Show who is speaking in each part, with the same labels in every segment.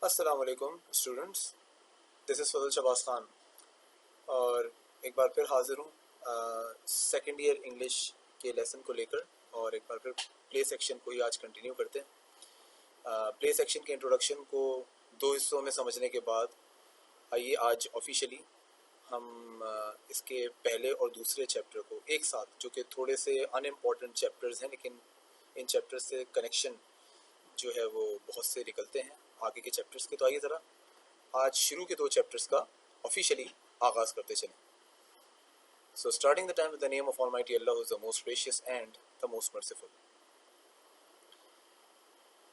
Speaker 1: अस्सलाम वालेकुम students, this is फजल शहबाज खान और एक बार फिर हाजिर हूँ सेकेंड ईयर इंग्लिश के लेसन को लेकर। और एक बार फिर प्ले सेक्शन को ही आज कंटिन्यू करते हैं। प्ले सेक्शन के इंट्रोडक्शन को दो हिस्सों में समझने के बाद आइए आज ऑफिशियली हम इसके पहले और दूसरे चैप्टर को एक साथ, जो कि थोड़े से अनइम्पॉर्टेंट चैप्टर्स हैं लेकिन इन चैप्टर्स से कनेक्शन जो है वो बहुत से निकलते हैं आगे के चैप्टर्स के। तो आइए ज़रा आज शुरू के दो चैप्टर्स का ऑफिशियली आगाज करते चलें। So starting the time with the name of almighty Allah who is the most gracious and the most merciful.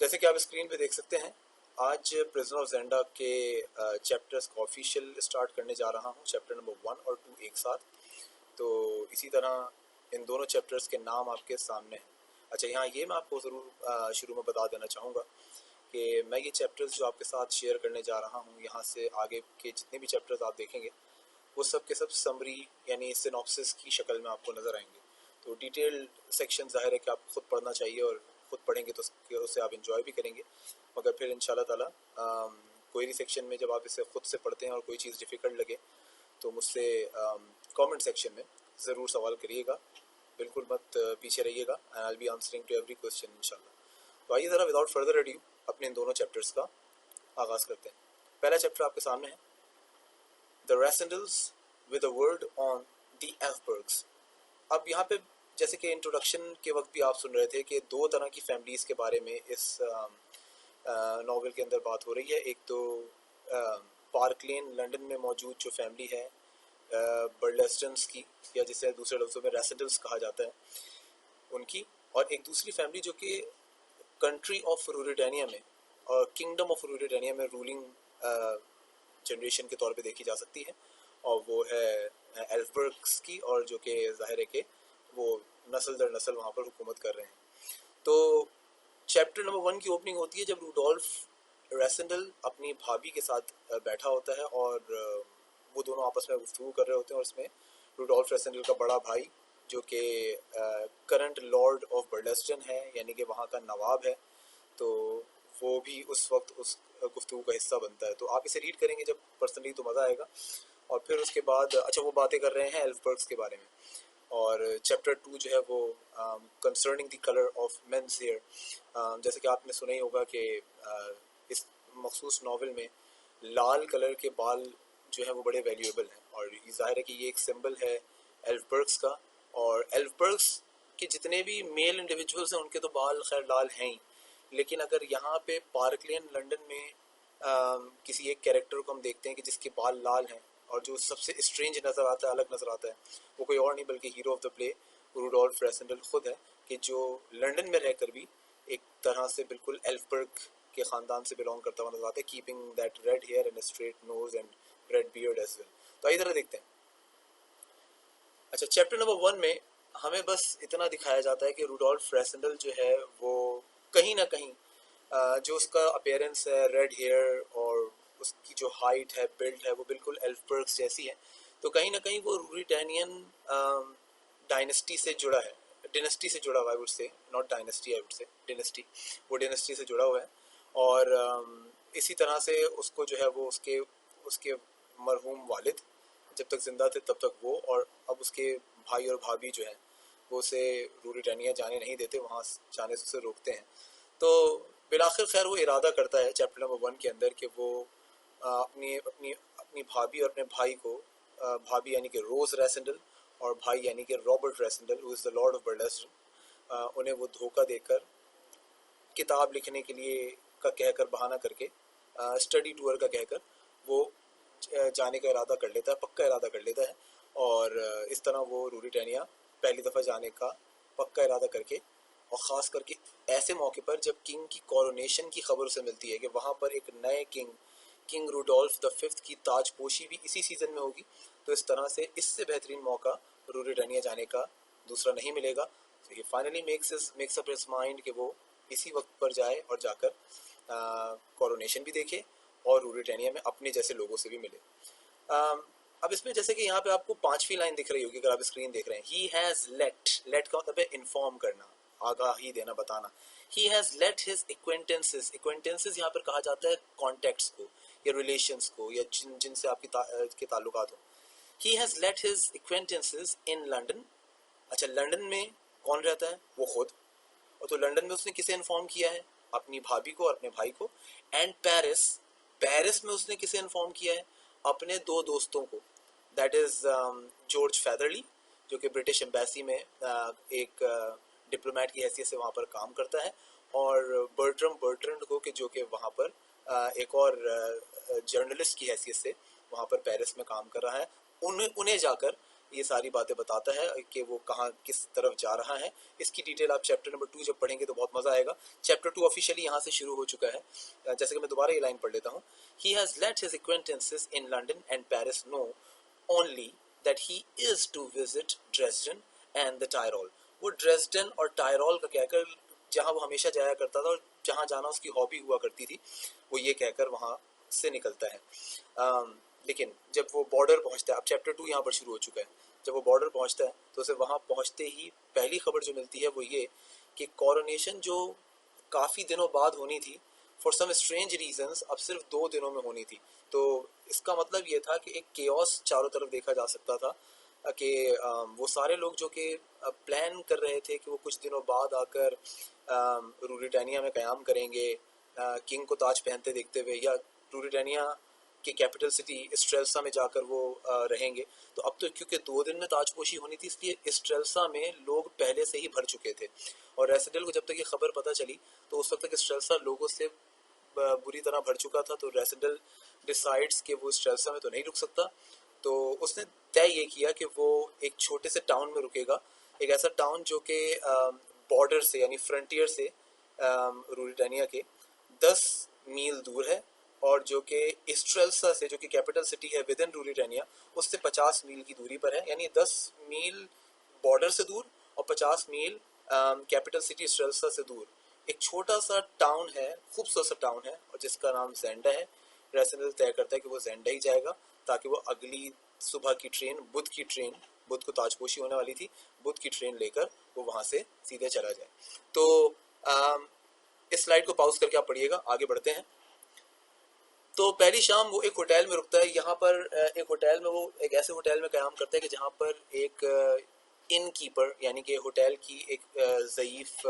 Speaker 1: जैसे कि आप स्क्रीन पे देख सकते हैं, आज प्रिजनर ऑफ ज़ेंडा के चैप्टर्स को ऑफिशियल स्टार्ट करने जा रहा हूँ, चैप्टर नंबर 1 और 2 एक साथ। तो इसी तरह इन दोनों चैप्टर्स के नाम आपके सामने हैं। अच्छा, यहाँ ये मैं आपको ज़रूर शुरू में बता देना चाहूँगा कि मैं ये चैप्टर्स जो आपके साथ शेयर करने जा रहा हूँ, यहाँ से आगे के जितने भी चैप्टर्स आप देखेंगे वो सब के सब समरी यानी सिनॉप्सिस की शक्ल में आपको नज़र आएंगे। तो डिटेल सेक्शन ज़ाहिर है कि आपको खुद पढ़ना चाहिए और ख़ुद पढ़ेंगे तो उससे आप इंजॉय भी करेंगे। मगर फिर इंशाल्लाह ताला कोई भी सेक्शन में जब आप इसे ख़ुद से पढ़ते हैं और कोई चीज़ डिफ़िकल्ट लगे तो मुझसे कमेंट सेक्शन में ज़रूर सवाल करिएगा, बिल्कुल मत पीछे रहिएगा। And I will be answering to every question इंशाल्लाह। तो आइए ज़रा विदाउट फर्दर अड्यू अपने इन दोनों चैप्टर्स का आगाज़ करते हैं। पहला चैप्टर आपके सामने है the Rassendylls with a word on the Elphbergs. अब यहाँ पे जैसे कि इंट्रोडक्शन के वक्त भी आप सुन रहे थे कि दो तरह की फैमिलीज़ के बारे में इस नॉवल के अंदर बात हो रही है। एक तो पार्क लेन लंदन में मौजूद जो फैमिली है बर्लेस्टन्स की, या जिसे दूसरे लफ्ज़ों में रेसिडेंट्स कहा जाता है, उनकी, और एक दूसरी फैमिली जो कि कंट्री ऑफ रूरिटानिया में और किंगडम ऑफ रूरिटानिया में रूलिंग जनरेशन के तौर पे देखी जा सकती है, और वो है एल्फबर्ग्स की, और जो कि ज़ाहिर है कि वो नस्ल दर नस्ल वहाँ पर हुकूमत कर रहे हैं। तो चैप्टर नंबर 1 की ओपनिंग होती है जब रूडोल्फ रेसेंडल अपनी भाभी के साथ बैठा होता है और वो दोनों आपस में गुफ्तगू कर रहे होते हैं। और इसमें रूडोल्फ रेसेंडल का बड़ा भाई जो कि करंट लॉर्ड ऑफ बर्लेस्टन है, यानी कि वहाँ का नवाब है, तो वो भी उस वक्त उस गुफ्तगू का हिस्सा बनता है। तो आप इसे रीड करेंगे जब पर्सनली तो मज़ा आएगा। और फिर उसके बाद अच्छा वो बातें कर रहे हैं एल्फबर्ग्स के बारे में। और चैप्टर 2 जो है वो concerning the colour of men's hair. जैसे कि आपने सुना ही होगा कि इस मखसूस नावल में लाल कलर के बाल जो है वो बड़े वैल्यूएबल हैं, और ज़ाहिर है कि ये एक सिंबल है एल्फबर्ग्स का। और एल्फबर्ग्स के जितने भी मेल इंडिविजुअल्स हैं उनके तो बाल खैर लाल हैं ही, लेकिन अगर यहाँ पे पार्क लेन लंदन में किसी एक कैरेक्टर को हम देखते हैं कि जिसके बाल लाल हैं, और जो सबसे स्ट्रेंज नज़र आता है, अलग नज़र आता है, वो कोई और नहीं बल्कि hero of the play Rudolf Rassendyll खुद है, कि जो लंदन में रहकर भी एक तरह से बिल्कुल एल्फबर्ग के ख़ानदान से बिलोंग करता हुआ नजर आता है, keeping that red hair and straight nose and red beard as well. तो आइए जरा देखते हैं। अच्छा, चैप्टर नंबर 1 में हमें बस इतना दिखाया जाता है कि रूडोल्फ रेसेंडल जो है वो कहीं ना कहीं जो उसका अपीयरेंस है, रेड हेयर, और उसकी जो हाइट है, बिल्ड है, वो बिल्कुल एल्फबर्ग्स जैसी है। तो कहीं ना कहीं वो रूरिटानियन डायनेस्टी से जुड़ा है, डिनेस्टी से जुड़ा हुआ है, I would say, not dynasty, I would say dynasty, वो डिनेस्टी से जुड़ा हुआ है। और इसी तरह से उसको जो है वो उसके उसके मरहूम वालिद जब तक ज़िंदा थे तब तक वो, और अब उसके भाई और भाभी जो हैं वो उसे रूरिटानिया जाने नहीं देते, वहाँ जाने से उसे रोकते हैं। तो बिलाखिर खैर वो इरादा करता है चैप्टर नंबर 1 के अंदर कि वो अपनी अपनी अपनी भाभी और अपने भाई को, भाभी यानी कि रोज रेसेंडल और भाई यानी कि Robert Rassendyll who is the lord of Burlesdon, उन्हें वो धोखा देकर किताब लिखने के लिए का कहकर, बहाना करके, स्टडी टूर का कहकर वो जाने का इरादा कर लेता है, पक्का इरादा कर लेता है। और इस तरह वो रूरिटानिया पहली दफ़ा जाने का पक्का इरादा करके, और ख़ास करके ऐसे मौके पर जब किंग की कोरोनेशन की खबर उसे मिलती है कि वहाँ पर एक नए किंग रूडोल्फ द 5th की ताजपोशी भी इसी सीज़न में होगी, तो इस तरह से इससे बेहतरीन मौका रूरिटानिया जाने का दूसरा नहीं मिलेगा। तो ये finally makes up his mind कि वो इसी वक्त पर जाए और जाकर कोरोनेशन भी देखे और रूरिटानिया में अपने जैसे लोगों से भी मिले। अब इसमें जैसे कि यहाँ पे आपको 5वीं लाइन दिख रही होगी अगर आप स्क्रीन देख रहे हैं, ही हैज़ लेट का मतलब है इन्फॉर्म करना, आगाही देना, बताना। He has late his acquaintances यहाँ पर कहा जाता है कॉन्टेक्ट्स को या रिलेशंस को या जिनसे आपकी के ताल्लुकात हो। He has late his acquaintances in London. अच्छा, लंदन में कौन रहता है? वो खुद। और तो लंदन में उसने किसे इन्फॉर्म किया है? अपनी भाभी को और अपने भाई को। एंड पेरिस, पेरिस में उसने किसे इन्फॉर्म किया है? अपने दो दोस्तों को, दैट इज जॉर्ज फेदरली जो कि ब्रिटिश एम्बेसी में एक डिप्लोमेट की हैसियत से वहाँ पर काम करता है, और बर्ट्रंड को कि जो कि वहाँ पर एक और जर्नलिस्ट की हैसियत से वहाँ पर पेरिस में काम कर रहा है। उन्हें जाकर ये सारी बातें बताता है कि वो कहाँ किस तरफ जा रहा है। इसकी डिटेल आप चैप्टर नंबर 2 जब पढ़ेंगे तो बहुत मजा आएगा। चैप्टर 2 ऑफिशियली यहाँ से शुरू हो चुका है। जैसे कि मैं दोबारा ये लाइन पढ़ लेता हूँ। He has let his acquaintances in London and Paris know only that he is to visit Dresden and the Tyrol। वो ड्रेसडन और टायरोल का कहकर, जहाँ वो हमेशा जाया करता था और जहाँ जाना उसकी हॉबी हुआ करती थी, वो ये कहकर वहाँ से निकलता है। लेकिन जब वो बॉर्डर पहुँचता है, अब चैप्टर 2 यहाँ पर शुरू हो चुका है, जब वो बॉर्डर पहुँचता है तो उसे वहाँ पहुँचते ही पहली खबर जो मिलती है वो ये कि कॉरोनेशन जो काफ़ी दिनों बाद होनी थी, फॉर सम स्ट्रेंज रीजंस अब सिर्फ 2 दिनों में होनी थी। तो इसका मतलब ये था कि एक केओस चारों तरफ देखा जा सकता था कि वो सारे लोग जो कि प्लान कर रहे थे कि वो कुछ दिनों बाद आकर रूरिटानिया में क़याम करेंगे, किंग को ताज पहनते देखते हुए, या रूरिटानिया की कैपिटल सिटी स्ट्रेल्सा में जाकर वो रहेंगे। तो अब तो क्योंकि 2 दिन में ताजपोशी होनी थी, इसलिए स्ट्रेल्सा में लोग पहले से ही भर चुके थे। और रेसिडेल को जब तक ये खबर पता चली तो उस वक्त तक स्ट्रेल्सा लोगों से बुरी तरह भर चुका था। तो रेसिडेल डिसाइड्स कि वो स्ट्रेल्सा में तो नहीं रुक सकता, तो उसने तय ये किया कि वो एक छोटे से टाउन में रुकेगा, एक ऐसा टाउन जो कि बॉर्डर से यानी फ्रंटियर से रूरिटानिया के 10 मील दूर है, और जो कि स्ट्रेल्सा से जो कि कैपिटल सिटी है विद इन रूरिटानिया उससे 50 मील की दूरी पर है। यानी 10 मील बॉर्डर से दूर और 50 मील कैपिटल सिटी स्ट्रेल्सा से दूर एक छोटा सा टाउन है, खूबसूरत सा टाउन है, और जिसका नाम ज़ेंडा है। रेसिडेल तय करता है कि वो ज़ेंडा ही जाएगा ताकि वो अगली सुबह की ट्रेन, बुध को ताजपोशी होने वाली थी, बुध की ट्रेन लेकर वो वहाँ से सीधे चला जाए। तो इस स्लाइड को पॉज करके आप पढ़िएगा, आगे बढ़ते हैं। तो पहली शाम वो एक होटल में रुकता है। यहाँ पर एक होटल में, वो एक ऐसे होटल में क़याम करता है कि जहाँ पर एक इन कीपर यानी कि होटल की एक ज़ईफ़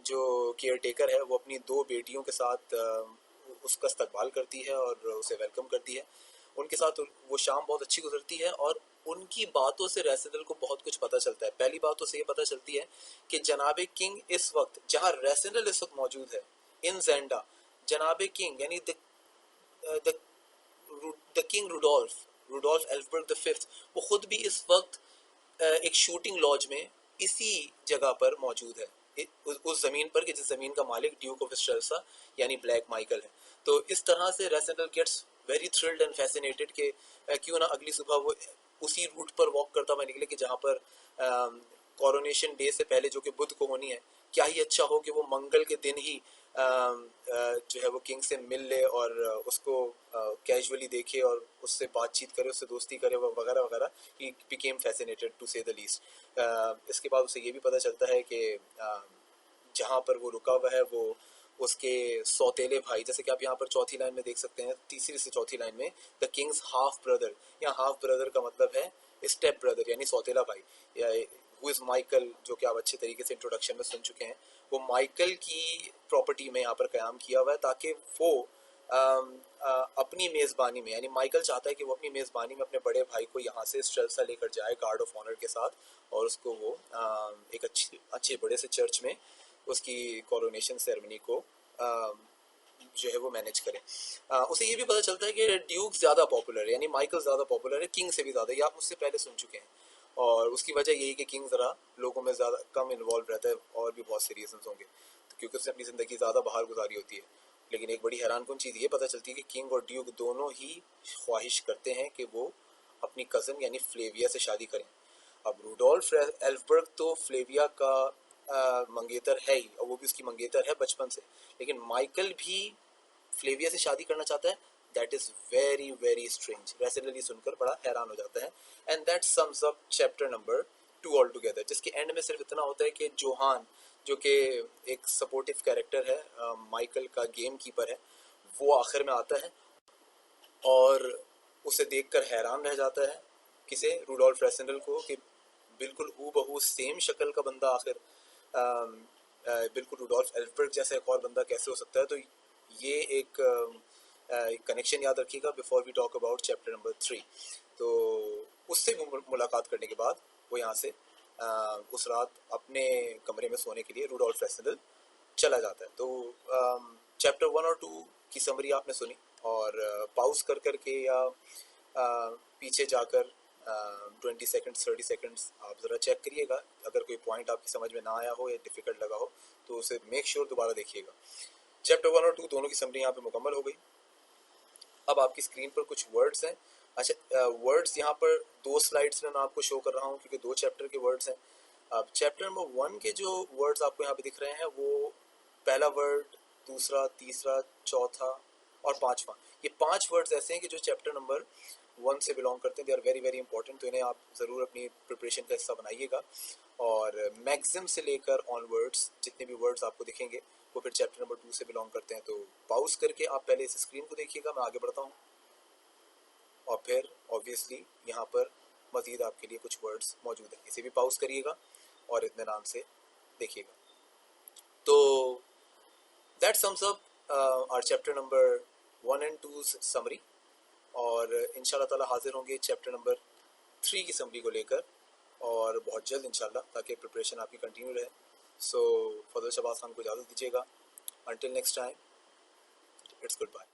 Speaker 1: जो केयर टेकर है वो अपनी 2 बेटियों के साथ उसका इस्तकबाल करती है और उसे वेलकम करती है। उनके साथ वो शाम बहुत अच्छी गुजरती है, और उनकी बातों से रेसिडेल को बहुत कुछ पता चलता है। पहली बात तो से ये पता चलती है कि जनाबे किंग इस वक्त जहाँ रेसिडेल इस वक्त मौजूद है इन ज़ेंडा, जनाबे किंग यानी the king Rudolf Elphberg the fifth, वो खुद भी इस वक्त एक शूटिंग लॉज में इसी जगह पर मौजूद है, उस ज़मीन पर कि जिस ज़मीन का मालिक ड्यूक ऑफ स्ट्रेल्सा यानी ब्लैक माइकल है। तो इस तरह से Rassendyll gets very thrilled and fascinated कि क्यों ना अगली सुबह वो उसी रूट पर वॉक करता हुआ निकले कि जहाँ पर कोरोनेशन डे से पहले जो कि बुध को होनी है। क्या ही अच्छा हो कि वो मंगल के दिन ही जो है वो किंग से मिल ले और उसको कैजुअली देखे और उससे बातचीत करे, उससे दोस्ती करे वगैरह वगैरह। ही बिकेम फैसिनेटेड टू से द लीस्ट। इसके बाद उसे ये भी पता चलता है कि जहाँ पर वो रुका हुआ है वो उसके सौतेले भाई, जैसे कि आप यहाँ पर चौथी लाइन में देख सकते हैं, तीसरी से चौथी लाइन में द किंग्स हाफ ब्रदर। यहाँ हाफ ब्रदर का मतलब है स्टेप ब्रदर यानी सौतेला भाई, या हु इज़ माइकल, जो कि आप अच्छे तरीके से इंट्रोडक्शन में सुन चुके हैं। वो माइकल की प्रॉपर्टी में यहाँ पर क़याम किया हुआ है ताकि वो अपनी मेज़बानी में, यानी माइकल चाहता है कि वो अपनी मेज़बानी में अपने बड़े भाई को यहाँ से स्ट्रेल्सा लेकर जाए गार्ड ऑफ ऑनर के साथ, और उसको वो एक अच्छे बड़े से चर्च में उसकी कोरोनेशन सेरेमनी को जो है वो मैनेज करें। उसे ये भी पता चलता है कि ड्यूक ज़्यादा पॉपुलर है, यानी माइकल ज़्यादा पॉपुलर है किंग से भी ज़्यादा। ये आप मुझसे पहले सुन चुके हैं, और उसकी वजह यही कि किंग ज़रा लोगों में ज़्यादा कम इन्वॉल्व रहता है, और भी बहुत से रीजंस होंगे, तो क्योंकि उसने अपनी ज़िंदगी ज़्यादा बाहर गुजारी होती है। लेकिन एक बड़ी हैरानकुन चीज़ ये पता चलती है कि किंग और ड्यूक दोनों ही ख्वाहिश करते हैं कि वो अपनी कज़न यानी फ्लेविया से शादी करें। अब रूडोल्फ एल्फबर्ग तो फ्लेविया का मंगेतर है ही, और वो भी उसकी मंगेतर है बचपन से, लेकिन माइकल भी फ्लेविया से शादी करना चाहता है। That is very very strange. Rassendyll सुनकर बड़ा हैरान हो जाता है। And that sums up chapter number 2 all together, जिसके एंड में सिर्फ इतना होता है कि जोहान जो कि एक सपोर्टिव कैरेक्टर है, माइकल का गेम कीपर है, वो आखिर में आता है और उसे देखकर हैरान रह जाता है, किसे, रूडोल्फ रेसेंडल को, कि बिल्कुल हूबहू सेम शक्ल का बंदा आखिर बिल्कुल रूडोल्फ एल्फबर्ग जैसा एक और बंदा कैसे हो सकता है। तो ये एक कनेक्शन याद रखिएगा before we talk about chapter number 3। तो उससे मुलाकात करने के बाद वो यहाँ से उस रात अपने कमरे में सोने के लिए रूडोल्फ रेसेंडल चला जाता है। तो चैप्टर 1 और 2 की समरी आपने सुनी, और पाउस कर करके या पीछे जाकर 20 सेकेंड्स 30 सेकेंड्स आप ज़रा चेक करिएगा। अगर कोई पॉइंट आपकी समझ में ना आया हो या डिफ़िकल्ट लगा हो तो उसे मेक श्योर दोबारा देखिएगा। चैप्टर 1 और 2 दोनों की समरी यहाँ पे मुकम्मल हो गई। अब आपकी स्क्रीन पर कुछ वर्ड्स हैं। अच्छा, वर्ड्स यहाँ पर 2 स्लाइड्स में मैं आपको शो कर रहा हूँ क्योंकि 2 चैप्टर के वर्ड्स हैं। अब चैप्टर नंबर 1 के जो वर्ड्स आपको यहाँ पे दिख रहे हैं वो पहला वर्ड, दूसरा, तीसरा, चौथा और पांचवा, ये 5 वर्ड्स ऐसे हैं कि जो चैप्टर नंबर 1 से बिलोंग करते हैं। They are very very important, तो इन्हें आप ज़रूर अपनी प्रिपरेशन का हिस्सा बनाइएगा। और मैक्सिम से लेकर ऑनवर्ड्स जितने भी वर्ड्स आपको दिखेंगे वो फिर चैप्टर नंबर 2 से बिलोंग करते हैं। तो पाउस करके आप पहले इस स्क्रीन को देखिएगा, मैं आगे बढ़ता हूँ, और फिर ऑब्वियसली यहाँ पर मज़ीद आपके लिए कुछ वर्ड्स मौजूद हैं, इसे भी पाउस करिएगा और इत्मीनान से देखिएगा। तो that sums up our chapter number 1 and 2 summary, और इंशाल्लाह ताला हाजिर होंगे चैप्टर नंबर 3 की समरी को लेकर, और बहुत जल्द इंशाल्लाह, ताकि प्रिपरेशन आपकी कंटिन्यू रहे। सो फजल शहबाज खान को इजाज़त दीजिएगा। Until next time, it's good bye.